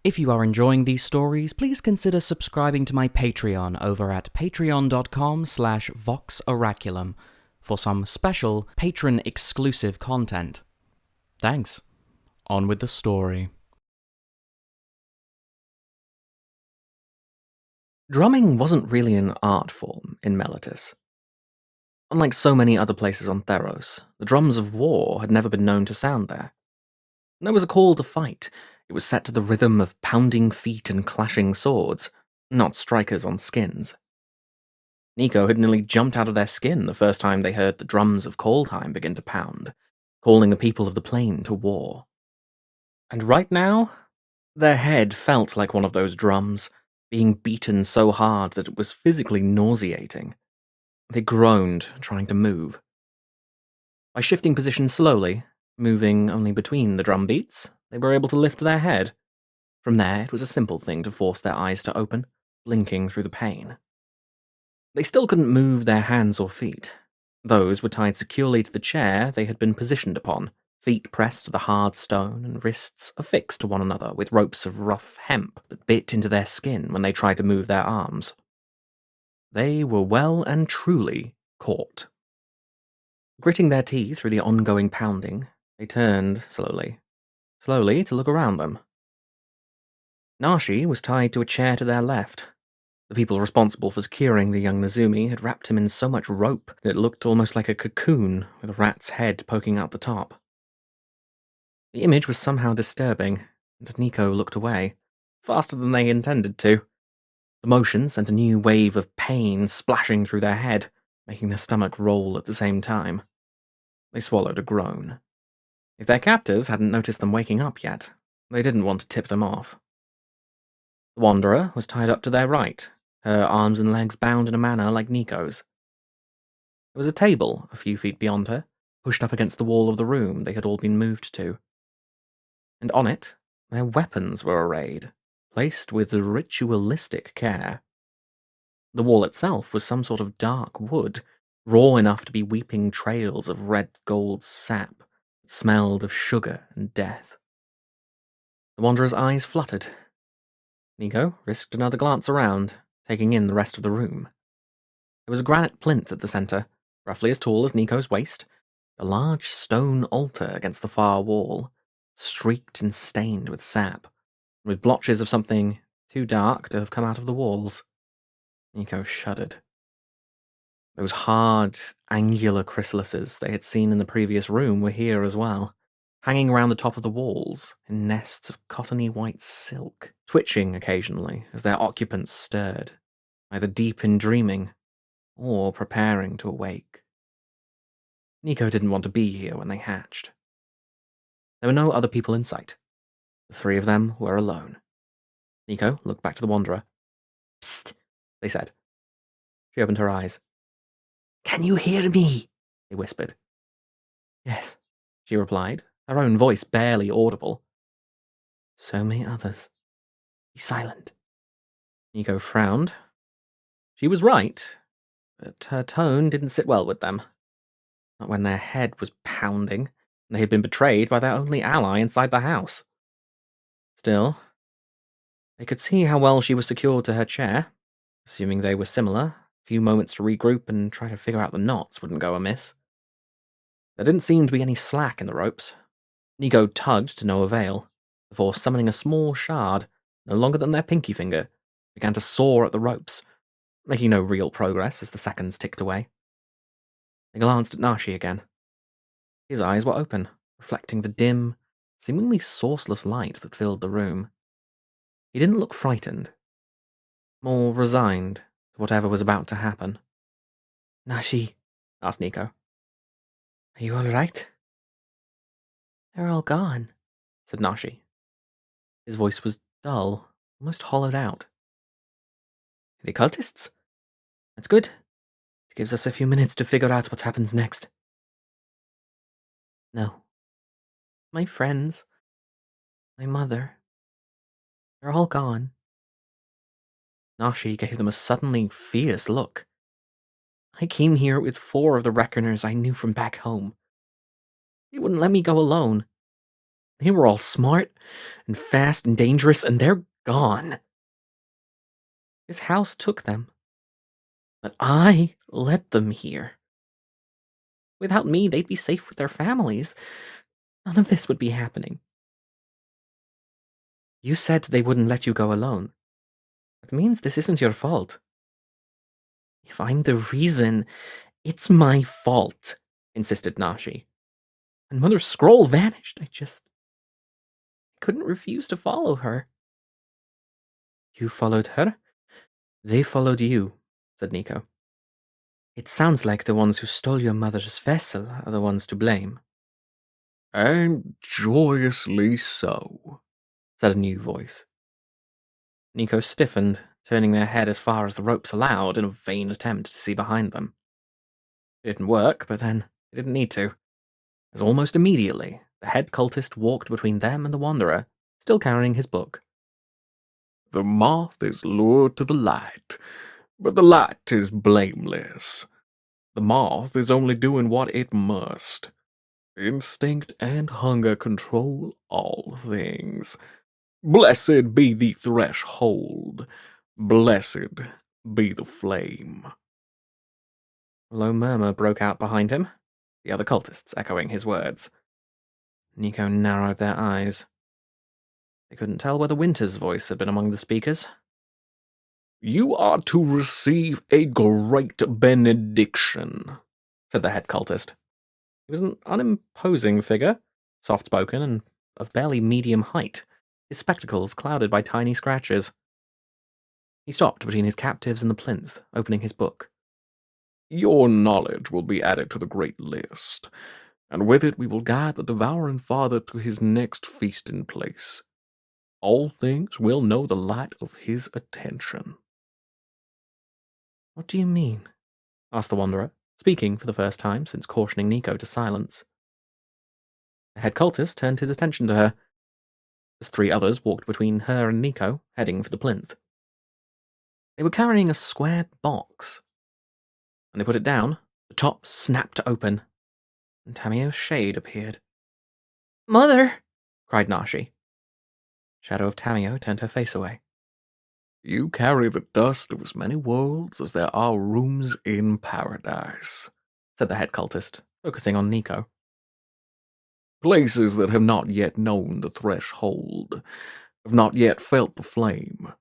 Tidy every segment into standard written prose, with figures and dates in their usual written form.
If you are enjoying these stories, please consider subscribing to my Patreon over at patreon.com/voxoraculum for some special patron-exclusive content. Thanks. On with the story. Drumming wasn't really an art form in Meletis. Unlike so many other places on Theros, the drums of war had never been known to sound there. And there was a call to fight. It was set to the rhythm of pounding feet and clashing swords, not strikers on skins. Nico had nearly jumped out of their skin the first time they heard the drums of Calltime begin to pound, calling the people of the plain to war. And right now, their head felt like one of those drums, being beaten so hard that it was physically nauseating. They groaned, trying to move. By shifting position slowly, moving only between the drum beats, they were able to lift their head. From there, it was a simple thing to force their eyes to open, blinking through the pain. They still couldn't move their hands or feet. Those were tied securely to the chair they had been positioned upon, feet pressed to the hard stone and wrists affixed to one another with ropes of rough hemp that bit into their skin when they tried to move their arms. They were well and truly caught. Gritting their teeth through the ongoing pounding, they turned slowly to look around them. Nashi was tied to a chair to their left. The people responsible for securing the young Nezumi had wrapped him in so much rope that it looked almost like a cocoon with a rat's head poking out the top. The image was somehow disturbing, and Nico looked away, faster than they intended to. The motion sent a new wave of pain splashing through their head, making their stomach roll at the same time. They swallowed a groan. If their captors hadn't noticed them waking up yet, they didn't want to tip them off. The Wanderer was tied up to their right, her arms and legs bound in a manner like Nico's. There was a table a few feet beyond her, pushed up against the wall of the room they had all been moved to. And on it, their weapons were arrayed, placed with ritualistic care. The wall itself was some sort of dark wood, raw enough to be weeping trails of red-gold sap that smelled of sugar and death. The Wanderer's eyes fluttered. Nico risked another glance around, taking in the rest of the room. There was a granite plinth at the center, roughly as tall as Nico's waist, a large stone altar against the far wall, streaked and stained with sap, with blotches of something too dark to have come out of the walls. Nico shuddered. Those hard, angular chrysalises they had seen in the previous room were here as well, hanging around the top of the walls in nests of cottony white silk, twitching occasionally as their occupants stirred, either deep in dreaming or preparing to awake. Nico didn't want to be here when they hatched. There were no other people in sight. The three of them were alone. Nico looked back to the Wanderer. "Psst," they said. She opened her eyes. "Can you hear me?" they whispered. "Yes," she replied, her own voice barely audible. "So may others. Be silent." Nico frowned. She was right, but her tone didn't sit well with them. Not when their head was pounding, and they had been betrayed by their only ally inside the house. Still, they could see how well she was secured to her chair. Assuming they were similar, a few moments to regroup and try to figure out the knots wouldn't go amiss. There didn't seem to be any slack in the ropes. Nico tugged to no avail, before summoning a small shard, no longer than their pinky finger, began to saw at the ropes, making no real progress as the seconds ticked away. They glanced at Nashi again. His eyes were open, reflecting the dim, seemingly sourceless light that filled the room. He didn't look frightened, more resigned to whatever was about to happen. "Nashi," asked Nico, "are you all right?" "They're all gone," said Nashi. His voice was dull, almost hollowed out. "The cultists? That's good. It gives us a few minutes to figure out what happens next." "No. My friends, my mother, they're all gone." Nashi gave them a suddenly fierce look. "I came here with 4 of the Reckoners I knew from back home. They wouldn't let me go alone. They were all smart and fast and dangerous, and they're gone. His house took them. But I led them here. Without me, they'd be safe with their families. None of this would be happening. You said they wouldn't let you go alone. That means this isn't your fault. If I'm the reason, it's my fault, insisted Nashi. When Mother's scroll vanished, I couldn't refuse to follow her. You followed her? They followed you, said Nico. It sounds like the ones who stole your mother's vessel are the ones to blame. And joyously so, said a new voice. Nico stiffened, turning their head as far as the ropes allowed in a vain attempt to see behind them. It didn't work, but then it didn't need to, as almost immediately the head cultist walked between them and the Wanderer, still carrying his book. The moth is lured to the light, but the light is blameless. The moth is only doing what it must. Instinct and hunger control all things. Blessed be the threshold. Blessed be the flame. A low murmur broke out behind him, the other cultists echoing his words. Nico narrowed their eyes. They couldn't tell whether Winter's voice had been among the speakers. You are to receive a great benediction, said the head cultist. He was an unimposing figure, soft-spoken and of barely medium height, his spectacles clouded by tiny scratches. He stopped between his captives and the plinth, opening his book. Your knowledge will be added to the great list, and with it we will guide the devouring father to his next feasting place. All things will know the light of his attention. What do you mean? Asked the Wanderer, speaking for the first time since cautioning Nico to silence. The head cultist turned his attention to her, as three others walked between her and Nico, heading for the plinth. They were carrying a square box. When they put it down, the top snapped open, and Tamio's shade appeared. Mother! cried Nashi. Shadow of Tamio turned her face away. You carry the dust of as many worlds as there are rooms in paradise, said the head cultist, focusing on Nico. Places that have not yet known the threshold, have not yet felt the flame.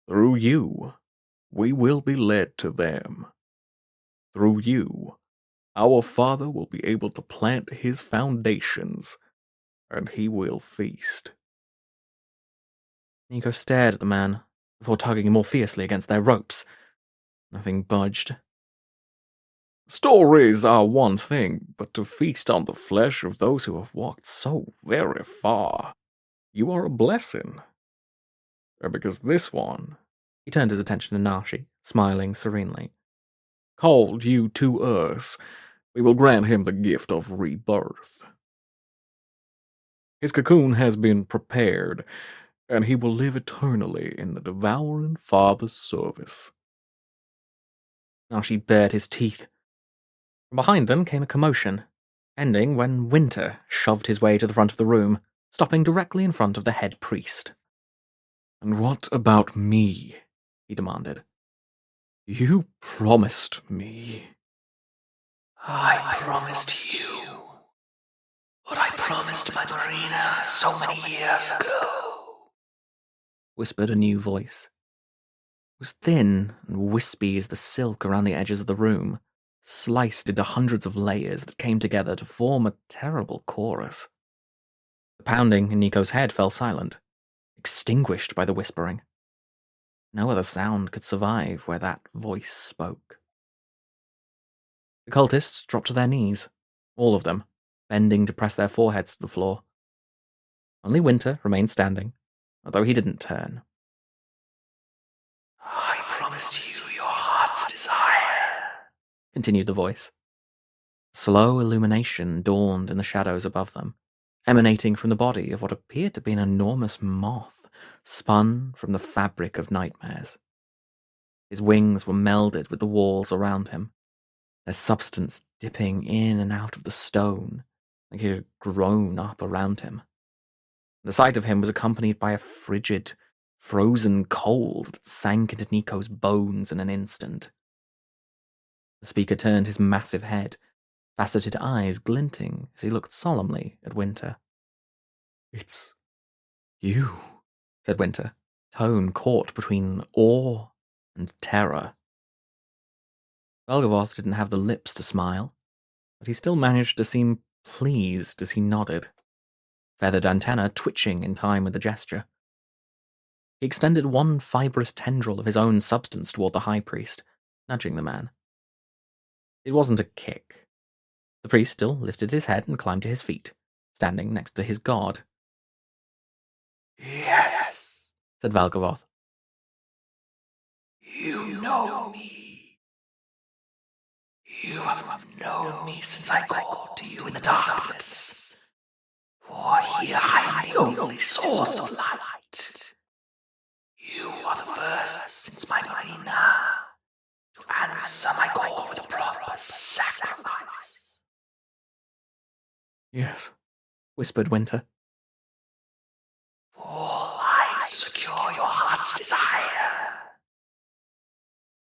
Through you, we will be led to them. Through you, our Father will be able to plant his foundations, and he will feast. Nico stared at the man, before tugging more fiercely against their ropes. Nothing budged. Stories are one thing, but to feast on the flesh of those who have walked so very far, you are a blessing. Because this one, he turned his attention to Nashi, smiling serenely, called you to us, we will grant him the gift of rebirth. His cocoon has been prepared, and he will live eternally in the devouring Father's service. Nashi bared his teeth. From behind them came a commotion, ending when Winter shoved his way to the front of the room, stopping directly in front of the head priest. And what about me? He demanded. You promised me. I promised you what I promised my Marina so many years ago, whispered a new voice. It was thin and wispy as the silk around the edges of the room, sliced into hundreds of layers that came together to form a terrible chorus. The pounding in Nico's head fell silent, extinguished by the whispering. No other sound could survive where that voice spoke. The cultists dropped to their knees, all of them, bending to press their foreheads to the floor. Only Winter remained standing, although he didn't turn. I promised you your heart's desire, continued the voice. Slow illumination dawned in the shadows above them, emanating from the body of what appeared to be an enormous moth, spun from the fabric of nightmares. His wings were melded with the walls around him, their substance dipping in and out of the stone like he had grown up around him. The sight of him was accompanied by a frigid, frozen cold that sank into Nico's bones in an instant. The speaker turned his massive head, faceted eyes glinting as he looked solemnly at Winter. "It's you," said Winter, tone caught between awe and terror. Valgavoth didn't have the lips to smile, but he still managed to seem pleased as he nodded, feathered antenna twitching in time with the gesture. He extended one fibrous tendril of his own substance toward the high priest, nudging the man. It wasn't a kick. The priest still lifted his head and climbed to his feet, standing next to his god. Yes, said Valgavoth. You know me. You have known me since I called to you in the darkness. For here I am the only source of light. You are the first since my marina to answer my call with a proper sacrifice. "Yes," whispered Winter. 4 lives to secure your heart's desire.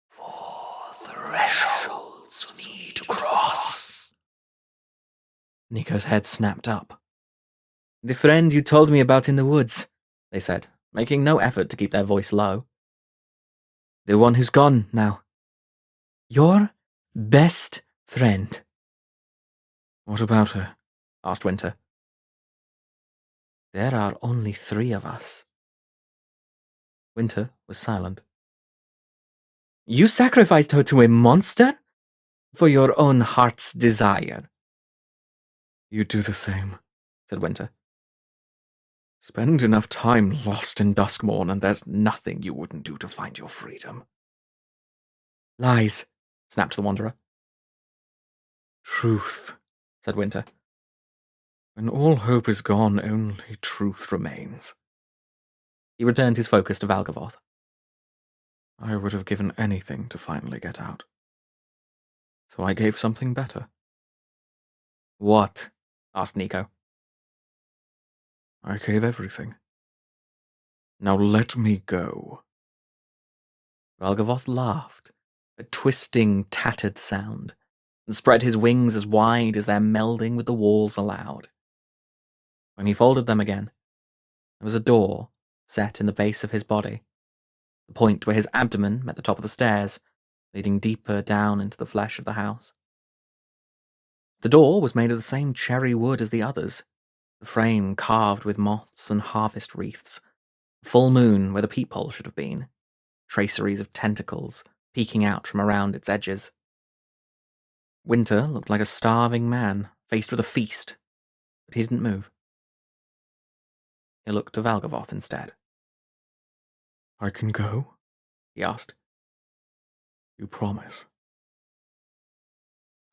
4 thresholds for me to cross. Nico's head snapped up. The friend you told me about in the woods, they said, making no effort to keep their voice low. The one who's gone now. Your best friend. "What about her?" asked Winter. There are only 3 of us. Winter was silent. You sacrificed her to a monster? For your own heart's desire. "You'd do the same," said Winter. "Spend enough time lost in Duskmourn and there's nothing you wouldn't do to find your freedom." Lies, snapped the Wanderer. "Truth," said Winter. "When all hope is gone, only truth remains." He returned his focus to Valgavoth. "I would have given anything to finally get out. So I gave something better." What? asked Nico. "I gave everything. Now let me go." Valgavoth laughed, a twisting, tattered sound, and spread his wings as wide as their melding with the walls allowed. When he folded them again, there was a door set in the base of his body, the point where his abdomen met the top of the stairs, leading deeper down into the flesh of the house. The door was made of the same cherry wood as the others, the frame carved with moths and harvest wreaths, a full moon where the peephole should have been, traceries of tentacles peeking out from around its edges. Winter looked like a starving man faced with a feast, but he didn't move. He looked to Valgavoth instead. "I can go?" he asked. "You promise?"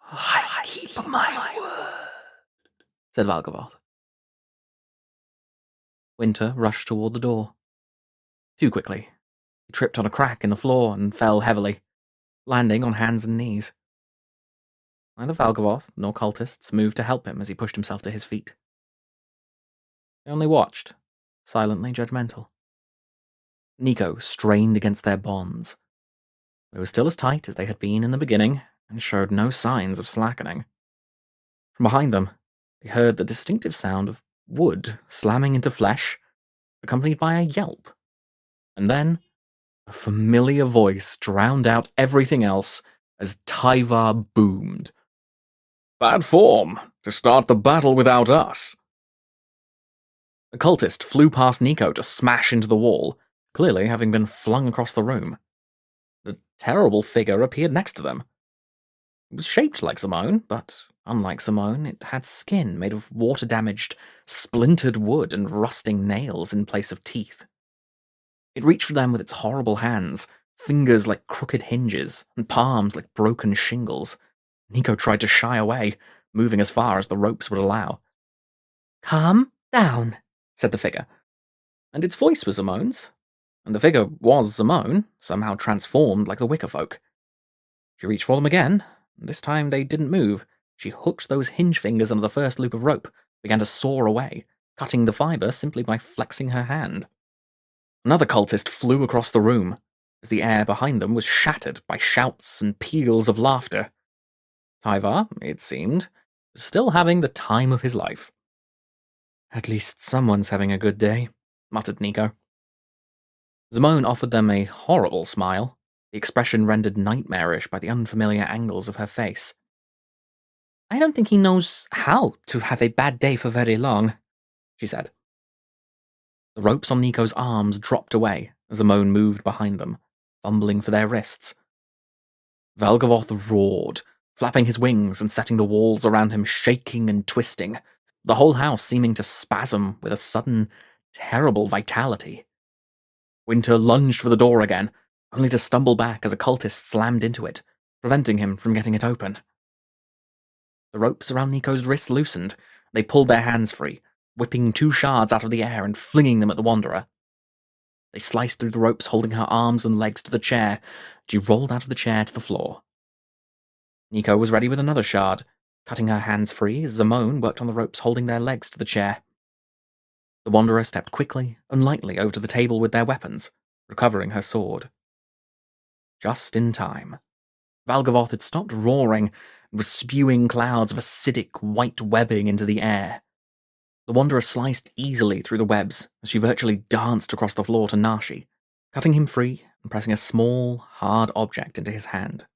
I keep my word, said Valgavoth. Winter rushed toward the door. Too quickly. He tripped on a crack in the floor and fell heavily, landing on hands and knees. Neither Valgavoth nor cultists moved to help him as he pushed himself to his feet. They only watched, silently judgmental. Nico strained against their bonds. They were still as tight as they had been in the beginning, and showed no signs of slackening. From behind them, they heard the distinctive sound of wood slamming into flesh, accompanied by a yelp. And then, a familiar voice drowned out everything else as Tyvar boomed. "Bad form, to start the battle without us." A cultist flew past Nico to smash into the wall, clearly having been flung across the room. The terrible figure appeared next to them. It was shaped like Simone, but unlike Simone, it had skin made of water-damaged, splintered wood and rusting nails in place of teeth. It reached for them with its horrible hands, fingers like crooked hinges, and palms like broken shingles. Nico tried to shy away, moving as far as the ropes would allow. "Calm down," said the figure. And its voice was Simone's. And the figure was Simone, somehow transformed like the Wicker folk. She reached for them again. This time they didn't move, She hooked those hinge fingers under the first loop of rope, began to saw away, cutting the fibre simply by flexing her hand. Another cultist flew across the room, as the air behind them was shattered by shouts and peals of laughter. Tyvar, it seemed, was still having the time of his life. "At least someone's having a good day," muttered Nico. Simone offered them a horrible smile, the expression rendered nightmarish by the unfamiliar angles of her face. "I don't think he knows how to have a bad day for very long," she said. The ropes on Nico's arms dropped away as Simone moved behind them, fumbling for their wrists. Valgavoth roared, flapping his wings and setting the walls around him shaking and twisting, the whole house seeming to spasm with a sudden, terrible vitality. Winter lunged for the door again, only to stumble back as a cultist slammed into it, preventing him from getting it open. The ropes around Nico's wrists loosened. They pulled their hands free, whipping 2 shards out of the air and flinging them at the Wanderer. They sliced through the ropes holding her arms and legs to the chair. She rolled out of the chair to the floor. Nico was ready with another shard, cutting her hands free as Simone worked on the ropes holding their legs to the chair. The Wanderer stepped quickly and lightly over to the table with their weapons, recovering her sword. Just in time. Valgavoth had stopped roaring and was spewing clouds of acidic white webbing into the air. The Wanderer sliced easily through the webs as she virtually danced across the floor to Nashi, cutting him free and pressing a small, hard object into his hand.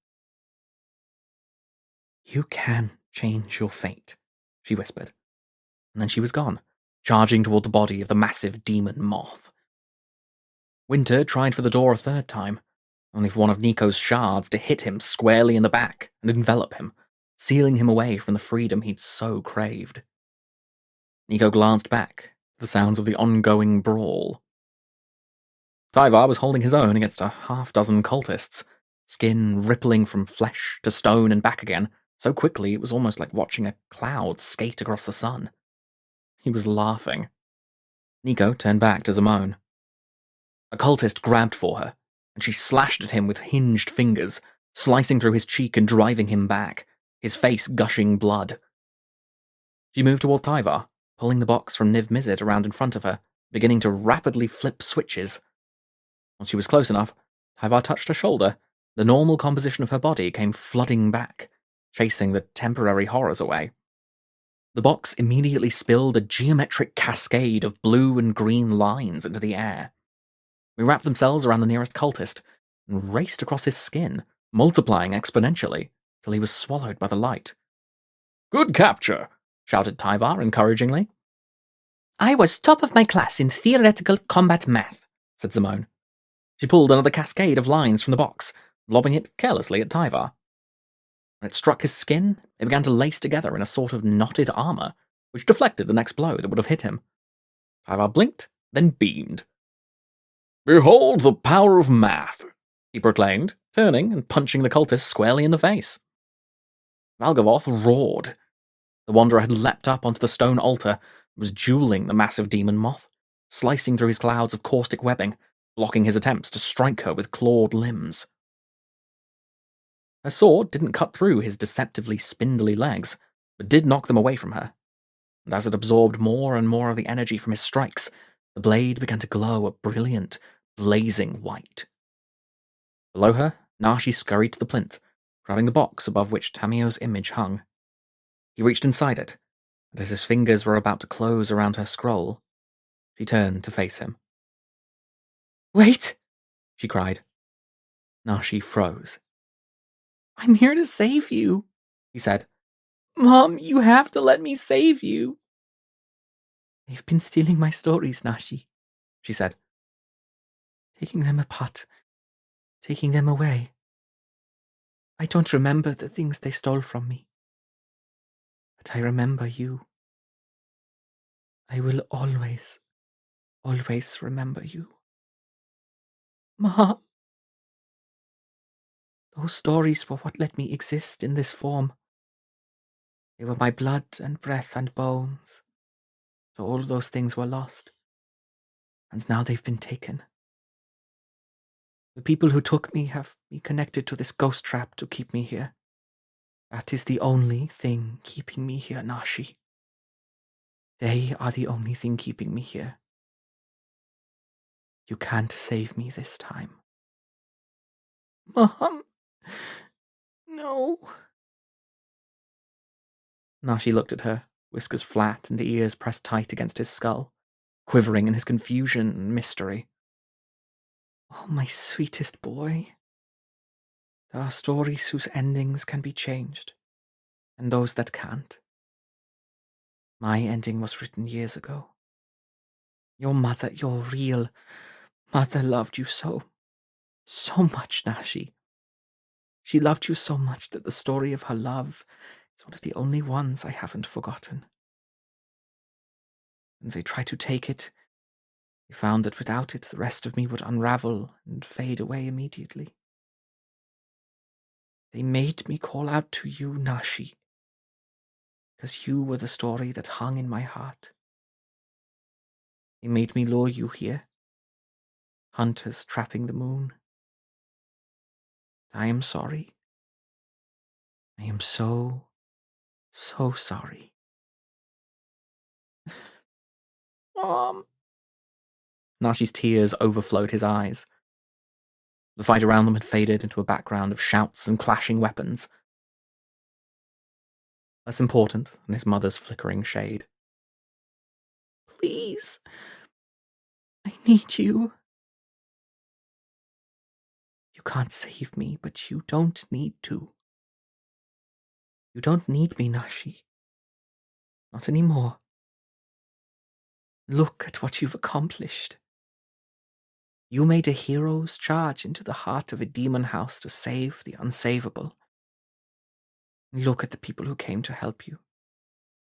"You can change your fate," she whispered, and then she was gone, charging toward the body of the massive demon moth. Winter tried for the door a third time, only for one of Nico's shards to hit him squarely in the back and envelop him, sealing him away from the freedom he'd so craved. Nico glanced back at the sounds of the ongoing brawl. Tyvar was holding his own against a half-dozen cultists, skin rippling from flesh to stone and back again, so quickly it was almost like watching a cloud skate across the sun. He was laughing. Nico turned back to Simone. A cultist grabbed for her, and she slashed at him with hinged fingers, slicing through his cheek and driving him back, his face gushing blood. She moved toward Tyvar, pulling the box from Niv Mizzet around in front of her, beginning to rapidly flip switches. Once she was close enough, Tyvar touched her shoulder. The normal composition of her body came flooding back, chasing the temporary horrors away. The box immediately spilled a geometric cascade of blue and green lines into the air. They wrapped themselves around the nearest cultist and raced across his skin, multiplying exponentially, till he was swallowed by the light. "Good capture!" shouted Tyvar encouragingly. "I was top of my class in theoretical combat math," said Simone. She pulled another cascade of lines from the box, lobbing it carelessly at Tyvar. When it struck his skin, it began to lace together in a sort of knotted armor, which deflected the next blow that would have hit him. Tyvar blinked, then beamed. "Behold the power of math," he proclaimed, turning and punching the cultist squarely in the face. Valgavoth roared. The Wanderer had leapt up onto the stone altar and was dueling the massive demon moth, slicing through his clouds of caustic webbing, blocking his attempts to strike her with clawed limbs. Her sword didn't cut through his deceptively spindly legs, but did knock them away from her. And as it absorbed more and more of the energy from his strikes, the blade began to glow a brilliant, blazing white. Below her, Nashi scurried to the plinth, grabbing the box above which Tamio's image hung. He reached inside it, and as his fingers were about to close around her scroll, she turned to face him. "Wait!" she cried. Nashi froze. "I'm here to save you," he said. "Mom, you have to let me save you." "They've been stealing my stories, Nashi," she said. "Taking them apart, taking them away. I don't remember the things they stole from me. But I remember you. I will always, always remember you." "Mom." "Those stories were what let me exist in this form. They were my blood and breath and bones. So all those things were lost. And now they've been taken. The people who took me have me connected to this ghost trap to keep me here. That is the only thing keeping me here, Nashi. They are the only thing keeping me here. You can't save me this time. Mom! No. Nashi looked at her, whiskers flat and ears pressed tight against his skull, quivering in his confusion and mystery. Oh, my sweetest boy. There are stories whose endings can be changed, and those that can't. My ending was written years ago. Your mother, your real mother, loved you so much, Nashi. She loved you so much that the story of her love is one of the only ones I haven't forgotten. When they tried to take it, they found that without it the rest of me would unravel and fade away immediately. They made me call out to you, Nashi, because you were the story that hung in my heart. They made me lure you here, hunters trapping the moon. I am sorry. I am so sorry. Mom! Nashi's tears overflowed his eyes. The fight around them had faded into a background of shouts and clashing weapons. Less important than his mother's flickering shade. Please. I need you. You can't save me, but you don't need to. You don't need me, Nashi. Not anymore. Look at what you've accomplished. You made a hero's charge into the heart of a demon house to save the unsavable. Look at the people who came to help you,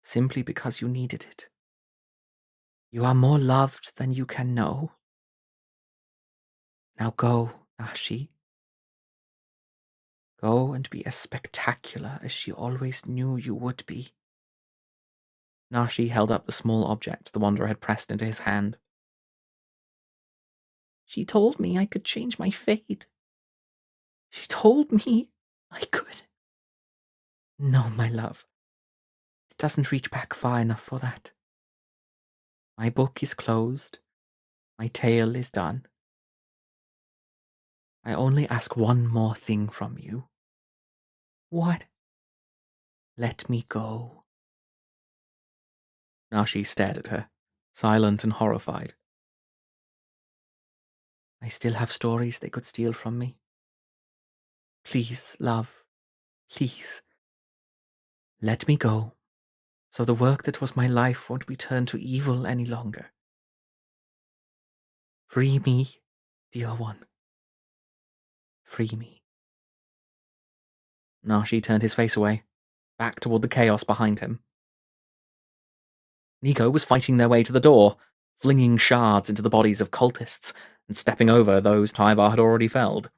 simply because you needed it. You are more loved than you can know. Now go, Nashi. Go and be as spectacular as she always knew you would be. Nashi held up the small object the Wanderer had pressed into his hand. She told me I could change my fate. She told me I could. No, my love. It doesn't reach back far enough for that. My book is closed. My tale is done. I only ask one more thing from you. What? Let me go. Nashi stared at her, silent and horrified. I still have stories they could steal from me. Please, love, please. Let me go, so the work that was my life won't be turned to evil any longer. Free me, dear one. Free me. Nashi turned his face away, back toward the chaos behind him. Nico was fighting their way to the door, flinging shards into the bodies of cultists and stepping over those Tyvar had already felled.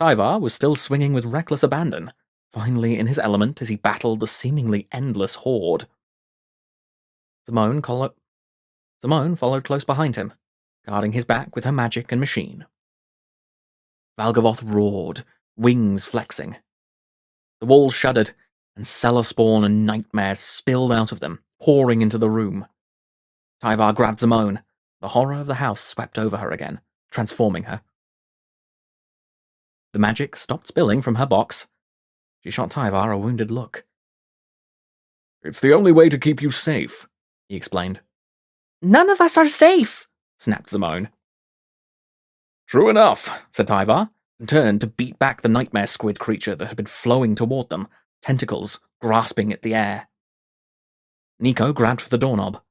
Tyvar was still swinging with reckless abandon, finally in his element as he battled the seemingly endless horde. Simone followed close behind him, guarding his back with her magic and machine. Valgavoth roared, wings flexing. The walls shuddered, and cellar spawn and nightmares spilled out of them, pouring into the room. Tyvar grabbed Simone. The horror of the house swept over her again, transforming her. The magic stopped spilling from her box. She shot Tyvar a wounded look. It's the only way to keep you safe, he explained. None of us are safe, snapped Simone. True enough, said Tyvar, and turned to beat back the nightmare squid creature that had been flowing toward them, tentacles grasping at the air. Nico grabbed for the doorknob.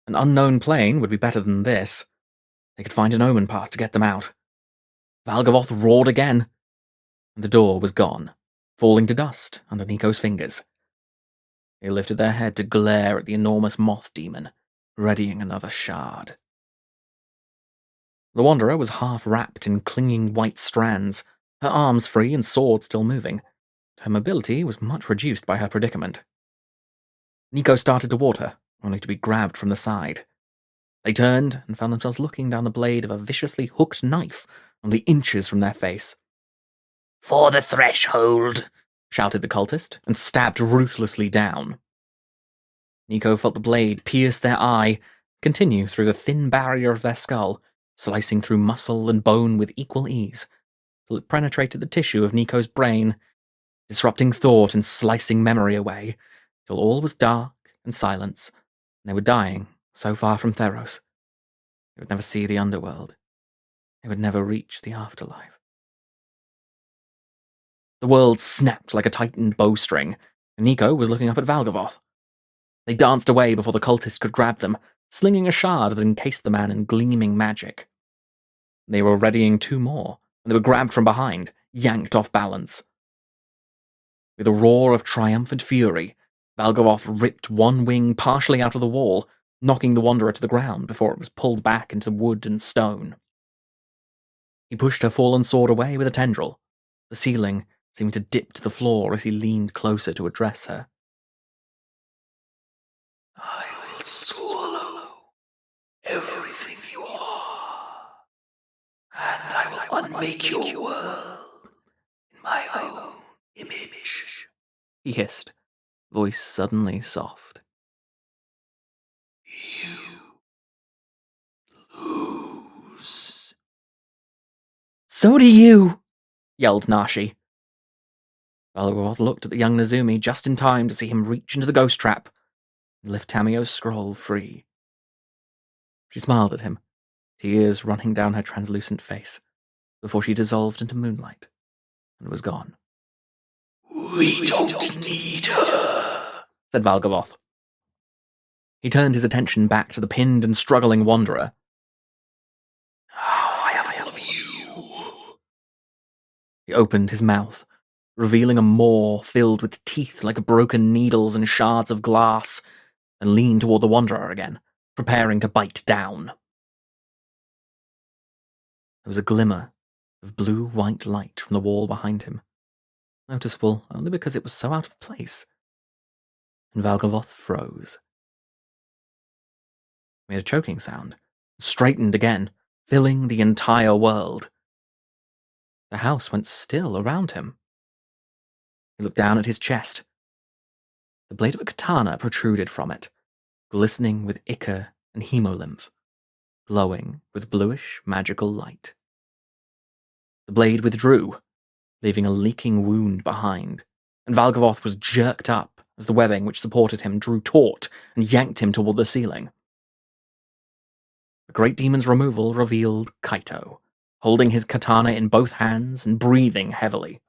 An unknown plane would be better than this. They could find an omen path to get them out. Valgavoth roared again, and the door was gone, falling to dust under Nico's fingers. They lifted their head to glare at the enormous moth demon, readying another shard. The Wanderer was half wrapped in clinging white strands, her arms free and sword still moving. Her mobility was much reduced by her predicament. Nico started toward her, only to be grabbed from the side. They turned and found themselves looking down the blade of a viciously hooked knife only inches from their face. For the threshold, shouted the cultist, and stabbed ruthlessly down. Nico felt the blade pierce their eye, continue through the thin barrier of their skull, slicing through muscle and bone with equal ease, till it penetrated the tissue of Nico's brain, disrupting thought and slicing memory away, till all was dark and silence, and they were dying so far from Theros. They would never see the underworld. They would never reach the afterlife. The world snapped like a tightened bowstring, and Nico was looking up at Valgavoth. They danced away before the cultist could grab them, slinging a shard that encased the man in gleaming magic. They were readying two more, and they were grabbed from behind, yanked off balance. With a roar of triumphant fury, Valgavoth ripped one wing partially out of the wall, knocking the Wanderer to the ground before it was pulled back into wood and stone. He pushed her fallen sword away with a tendril, the ceiling seeming to dip to the floor as he leaned closer to address her. I will swallow everything you are, and I will unmake your world in my own image, he hissed, voice suddenly soft. You lose. So do you, yelled Nashi. Valgavoth looked at the young Nezumi just in time to see him reach into the ghost trap and lift Tamio's scroll free. She smiled at him, tears running down her translucent face, before she dissolved into moonlight and was gone. We don't need her, said Valgavoth. He turned his attention back to the pinned and struggling Wanderer. Now I have all of you. He opened his mouth, revealing a maw filled with teeth like broken needles and shards of glass, and leaned toward the Wanderer again, preparing to bite down. There was a glimmer of blue-white light from the wall behind him, noticeable only because it was so out of place, and Valgavoth froze. He made a choking sound, straightened again, filling the entire world. The house went still around him. He looked down at his chest. The blade of a katana protruded from it, glistening with ichor and hemolymph, glowing with bluish magical light. The blade withdrew, leaving a leaking wound behind, and Valgavoth was jerked up as the webbing which supported him drew taut and yanked him toward the ceiling. The great demon's removal revealed Kaito, holding his katana in both hands and breathing heavily.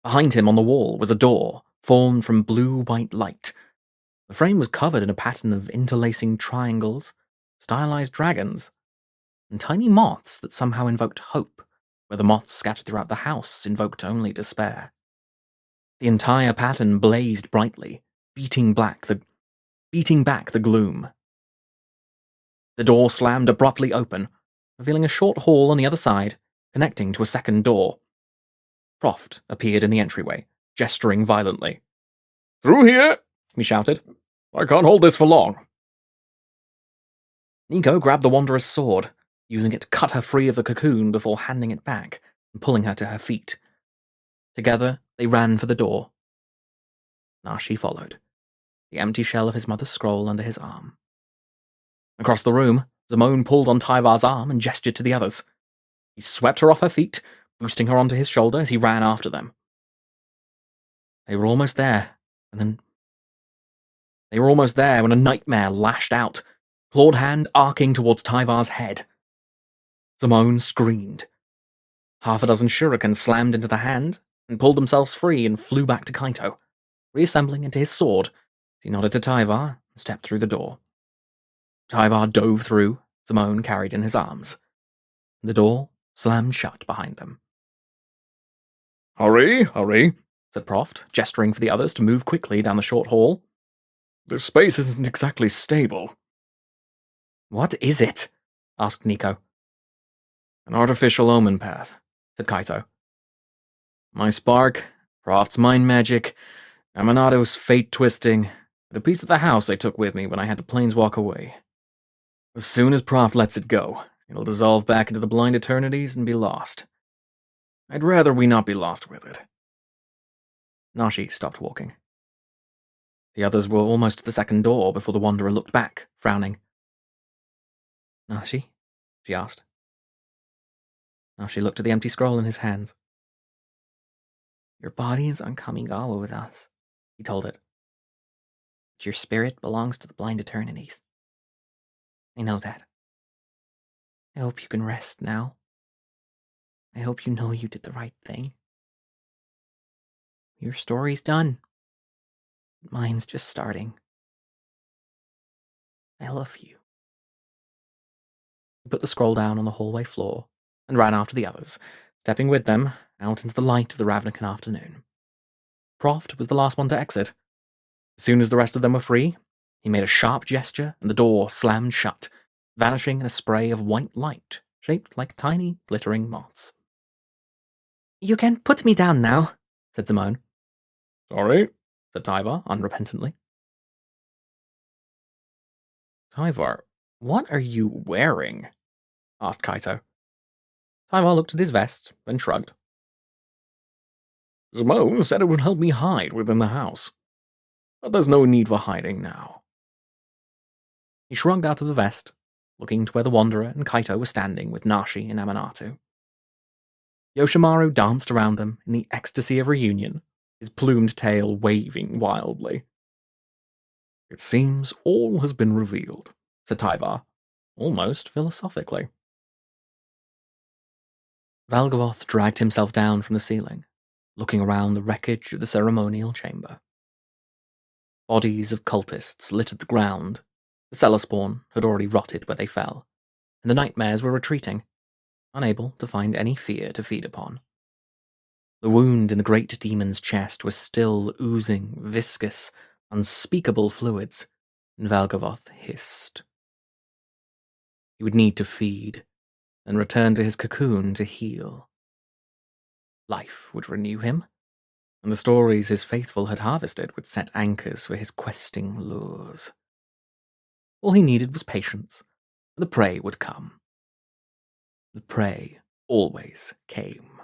Behind him on the wall was a door, formed from blue-white light. The frame was covered in a pattern of interlacing triangles, stylized dragons, and tiny moths that somehow invoked hope, where the moths scattered throughout the house invoked only despair. The entire pattern blazed brightly, beating back the gloom. The door slammed abruptly open, revealing a short hall on the other side, connecting to a second door. Proft appeared in the entryway, gesturing violently. Through here, he shouted. I can't hold this for long. Nico grabbed the Wanderer's sword, using it to cut her free of the cocoon before handing it back and pulling her to her feet. Together, they ran for the door. Nashi followed, the empty shell of his mother's scroll under his arm. Across the room, Zamone pulled on Tyvar's arm and gestured to the others. He swept her off her feet, boosting her onto his shoulder as he ran after them. They were almost there when a nightmare lashed out, clawed hand arcing towards Tyvar's head. Zamone screamed. Half a dozen shurikens slammed into the hand and pulled themselves free and flew back to Kaito, reassembling into his sword. He nodded to Tyvar and stepped through the door. Tyvar dove through, Zamone carried in his arms. The door slammed shut behind them. Hurry, hurry, said Proft, gesturing for the others to move quickly down the short hall. This space isn't exactly stable. What is it? asked Nico. An artificial omen path, said Kaito. My spark, Proft's mind magic, Amanato's fate twisting, and a piece of the house I took with me when I had to planeswalk away. As soon as Proft lets it go, it'll dissolve back into the blind eternities and be lost. I'd rather we not be lost with it. Nashi stopped walking. The others were almost at the second door before the Wanderer looked back, frowning. Nashi? She asked. Nashi looked at the empty scroll in his hands. Your body is on Kamigawa with us, he told it. But your spirit belongs to the blind eternities. I know that. I hope you can rest now. I hope you know you did the right thing. Your story's done. Mine's just starting. I love you. He put the scroll down on the hallway floor and ran after the others, stepping with them out into the light of the Ravnican afternoon. Croft was the last one to exit. As soon as the rest of them were free, he made a sharp gesture and the door slammed shut, vanishing in a spray of white light shaped like tiny, glittering moths. You can put me down now, said Simone. Sorry, said Tyvar, unrepentantly. Tyvar, what are you wearing? Asked Kaito. Tyvar looked at his vest, then shrugged. Simone said it would help me hide within the house. But there's no need for hiding now. He shrugged out of the vest, looking to where the Wanderer and Kaito were standing with Nashi and Amanatu. Yoshimaru danced around them in the ecstasy of reunion, his plumed tail waving wildly. It seems all has been revealed, said Tyvar, almost philosophically. Valgavoth dragged himself down from the ceiling, looking around the wreckage of the ceremonial chamber. Bodies of cultists littered the ground. The cellar spawn had already rotted where they fell, and the nightmares were retreating, unable to find any fear to feed upon. The wound in the great demon's chest was still oozing viscous, unspeakable fluids, and Valgavoth hissed. He would need to feed, and return to his cocoon to heal. Life would renew him, and the stories his faithful had harvested would set anchors for his questing lures. All he needed was patience, and the prey would come. The prey always came.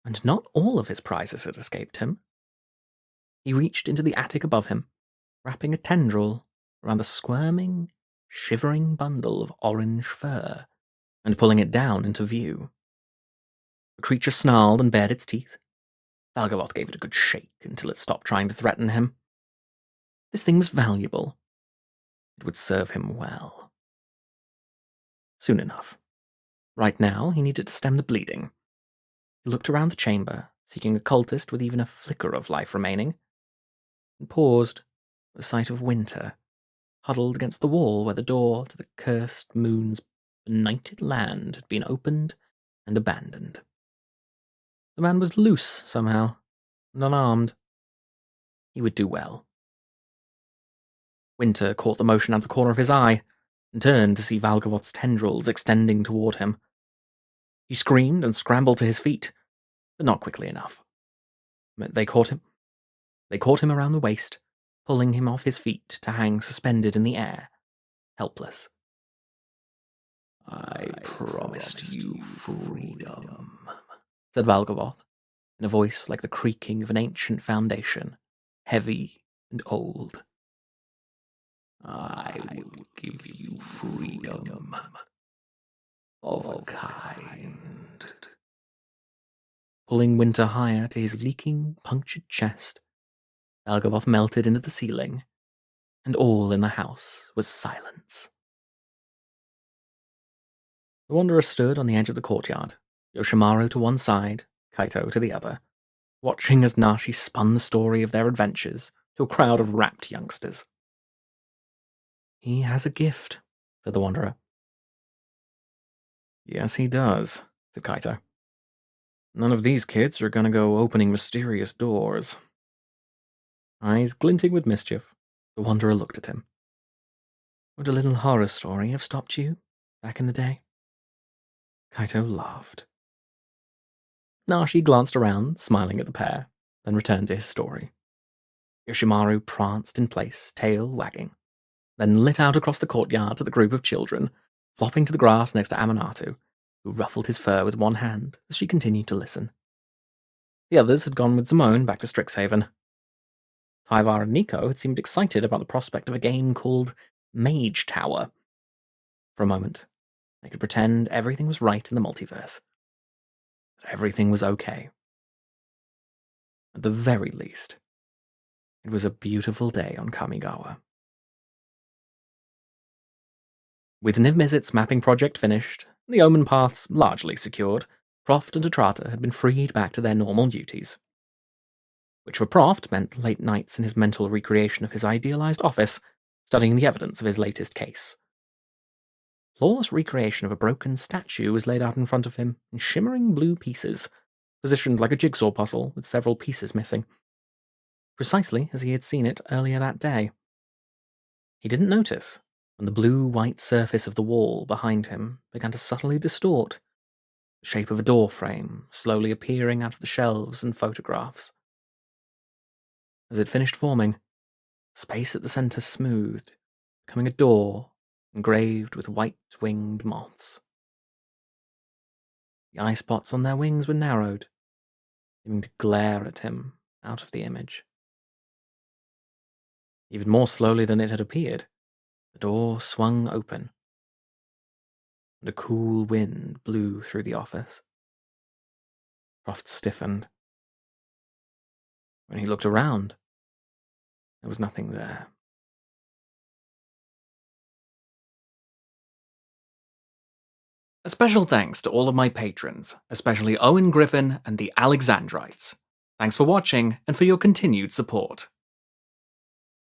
And not all of his prizes had escaped him. He reached into the attic above him, wrapping a tendril around a squirming, shivering bundle of orange fur, and pulling it down into view. The creature snarled and bared its teeth. Valgavoth gave it a good shake until it stopped trying to threaten him. This thing was valuable. It would serve him well. Soon enough. Right now, he needed to stem the bleeding. He looked around the chamber, seeking a cultist with even a flicker of life remaining, and paused at the sight of Winter, huddled against the wall where the door to the cursed moon's benighted land had been opened and abandoned. The man was loose somehow, and unarmed. He would do well. Winter caught the motion out of the corner of his eye, and turned to see Valgavoth's tendrils extending toward him. He screamed and scrambled to his feet, but not quickly enough. They caught him. They caught him around the waist, pulling him off his feet to hang suspended in the air, helpless. I promised you freedom, said Valgavoth, in a voice like the creaking of an ancient foundation, heavy and old. I will give you freedom of a kind. Pulling Winter higher to his leaking, punctured chest, Valgavoth melted into the ceiling, and all in the house was silence. The Wanderer stood on the edge of the courtyard, Yoshimaru to one side, Kaito to the other, watching as Nashi spun the story of their adventures to a crowd of rapt youngsters. He has a gift, said the Wanderer. Yes, he does, said Kaito. None of these kids are going to go opening mysterious doors. Eyes glinting with mischief, the Wanderer looked at him. Would a little horror story have stopped you back in the day? Kaito laughed. Nashi glanced around, smiling at the pair, then returned to his story. Yoshimaru pranced in place, tail wagging, then lit out across the courtyard to the group of children, flopping to the grass next to Amanatu, who ruffled his fur with one hand as she continued to listen. The others had gone with Simone back to Strixhaven. Tyvar and Nico had seemed excited about the prospect of a game called Mage Tower. For a moment, they could pretend everything was right in the multiverse. That everything was okay. At the very least, it was a beautiful day on Kamigawa. With Niv-Mizzet's mapping project finished, and the Omen paths largely secured, Proft and Atrata had been freed back to their normal duties. Which for Proft meant late nights in his mental recreation of his idealized office, studying the evidence of his latest case. Flawless recreation of a broken statue was laid out in front of him in shimmering blue pieces, positioned like a jigsaw puzzle with several pieces missing. Precisely as he had seen it earlier that day. He didn't notice when the blue-white surface of the wall behind him began to subtly distort, the shape of a door frame slowly appearing out of the shelves and photographs. As it finished forming, space at the center smoothed, becoming a door engraved with white-winged moths. The eye spots on their wings were narrowed, seeming to glare at him out of the image. Even more slowly than it had appeared, the door swung open, and a cool wind blew through the office. Proft stiffened. When he looked around, there was nothing there. A special thanks to all of my patrons, especially Owen Griffin and the Alexandrites. Thanks for watching and for your continued support.